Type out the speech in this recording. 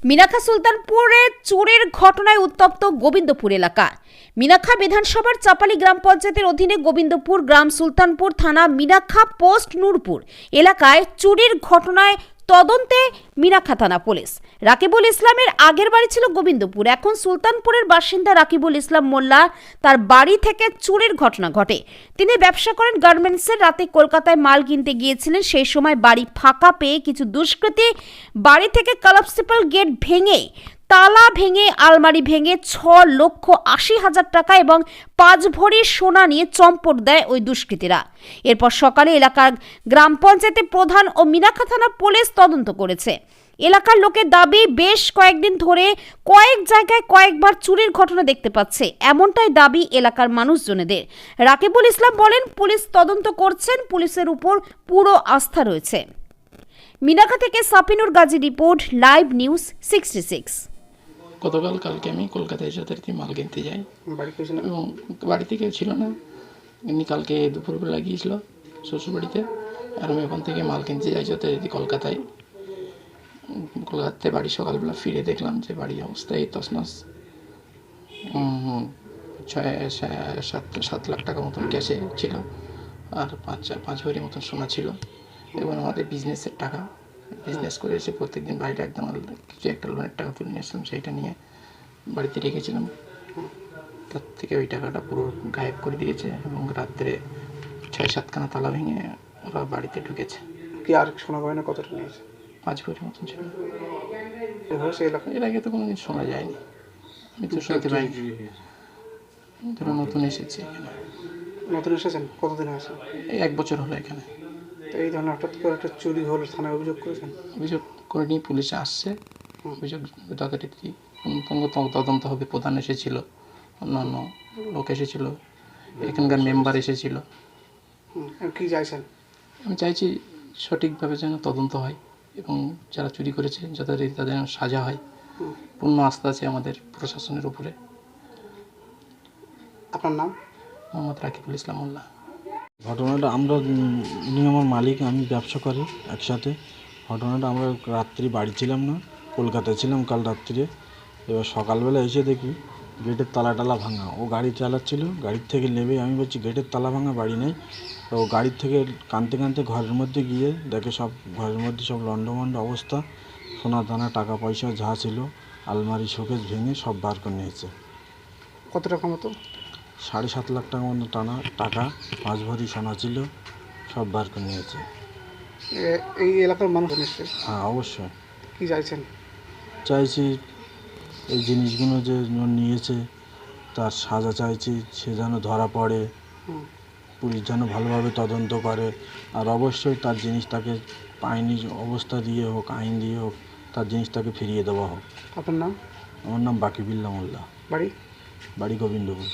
মিনাখা সুলতানপুরে চোরের ঘটনায় উত্তপ্ত গোবিন্দপুর এলাকা। মিনাখা বিধানসভার চাপালি গ্রাম পঞ্চায়েতের অধীনে গোবিন্দপুর গ্রাম সুলতানপুর থানা মিনাখা পোস্ট নূরপুর এলাকায় চুরির ঘটনায় তদন্তে মিনাখা থানা পুলিশ। রাকিবুল ইসলামের আগের বাড়ি ছিল গোবিন্দপুর, এখন সুলতানপুরের বাসিন্দা রাকিবুল ইসলাম মোল্লা তার বাড়ি থেকে চুরির ঘটনা ঘটে। তিনি ব্যবসা করেন গার্মেন্টসের। রাতে কলকাতায় মাল কিনতে গিয়েছিলেন, সেই সময় বাড়ি ফাঁকা পেয়ে কিছু দুষ্কৃতী বাড়ি থেকে কলাপসিবল গেট ভেঙে, তালা ভেঙে, আলমারি ভেঙে 6,80,000 টাকা এবং 5 ভরি সোনা নিয়ে চম্পট দেয় ওই দুষ্কৃতীরা। এরপর সকালে এলাকার গ্রাম পঞ্চায়েতের প্রধান ও মিনাখা থানা পুলিশ তদন্ত করেছে। এলাকার লোকের দাবি, বেশ কয়েকদিন ধরে কয়েক জায়গায় কয়েকবার চুরির ঘটনা দেখতে পাচ্ছে, এমনটাই দাবি এলাকার মানুষজনেদের। রাকিবুল ইসলাম বলেন, পুলিশ তদন্ত করছেন, পুলিশের উপর পুরো আস্থা রয়েছে। মিনাখা থেকে Sapinur Gazi report, live news 66। কালকে আমি কলকাতায় যথারীতি মাল কিনতে যাই এবং বাড়িতে কেউ ছিল না। এমনি কালকে দুপুরবেলা গিয়েছিল শ্বশুরবাড়িতে, আর আমি ওখান থেকে মাল কিনতে যাই যথারীতি কলকাতায়। কলকাতাতে বাড়ি সকালবেলা ফিরে দেখলাম যে বাড়ির অবস্থা এই তছনছ। 6-7 লাখ টাকা মতন ক্যাশে ছিল, আর 5 ভরি মতন সোনা ছিল এবং আমাদের বিজনেসের টাকা। বিজনেস করে এসে প্রত্যেকদিন বাড়িটা একদম কিছু একটা লোনের টাকা তুলে নিয়ে আসলাম, সেইটা নিয়ে বাড়িতে রেখেছিলাম। তার থেকে ওই টাকাটা পুরো গায়েব করে দিয়েছে এবং রাত্রে 6-7খানা তালা ভেঙে ওরা বাড়িতে ঢুকেছে। কি আর শোনা গয়না কতটা নিয়েছে? 5 ভরি মতন ছিল। এর আগে তো কোনোদিন শোনা যায়নি, আমি তো শুনতে পাইনি। ধরো নতুন এসেছি এখানে। নতুন এসেছেন? কতদিন হয়েছে? এই 1 বছর হলো এখানে। তো এই ধরনের হঠাৎ করে একটা চুরি হলো, থানায় অভিযোগ করেছেন? অভিযোগ করেনি, পুলিশে আসছে। অভিযোগ যথারীতি তদন্ত হবে। প্রধান এসেছিল, অন্যান্য লোক এসেছিল, এখানকার মেম্বার এসেছিল। কী চাইছেন? আমি চাইছি সঠিকভাবে যেন তদন্ত হয় এবং যারা চুরি করেছে যথারীতি তাদের যেন সাজা হয়। পূর্ণ আস্থা আছে আমাদের প্রশাসনের উপরে। আপনার নাম? মোহাম্মদ রাকিবুল ইসলাম মোল্লা। ঘটনাটা আমরা উনি আমার মালিক, আমি ব্যবসা করি একসাথে। ঘটনাটা আমরা রাত্রি বাড়ি ছিলাম না, কলকাতায় ছিলাম কাল রাত্রিরে। এবার সকালবেলা এসে দেখি গেটের তালা ভাঙা। ও গাড়ি চালাচ্ছিল, গাড়ির থেকে নেমে আমি বলছি গেটের তালা ভাঙা, বাড়ি নেই। তো ও গাড়ির থেকে কাঁদতে ঘরের মধ্যে গিয়ে দেখে সব ঘরের মধ্যে সব লণ্ডভণ্ড অবস্থা। সোনা দানা টাকা পয়সা যা ছিল, আলমারি শোকেস ভেঙে সব বার করে নিয়েছে। কত টাকা মতো? 7.5 লাখ টাকা মতো টাকা, 5 ভরি সোনা ছিল, সব বার করে নিয়েছে। এই এলাকার মানুষ নিশ্চয়ই? হ্যাঁ, অবশ্যই। কী চাইছেন? চাইছি এই জিনিসগুলো যে নিয়েছে তার সাজা চাইছি, সে যেন ধরা পড়ে, পুলিশ যেন ভালোভাবে তদন্ত করে, আর অবশ্যই তার জিনিসটাকে আইনি অবস্থা দিয়ে হোক, আইন দিয়ে হোক, তার জিনিসটাকে ফিরিয়ে দেওয়া হোক। আপনার নাম? আমার নাম বাকিবুল্লাহ মোল্লা, বাড়ি? বাড়ি গোবিন্দপুর।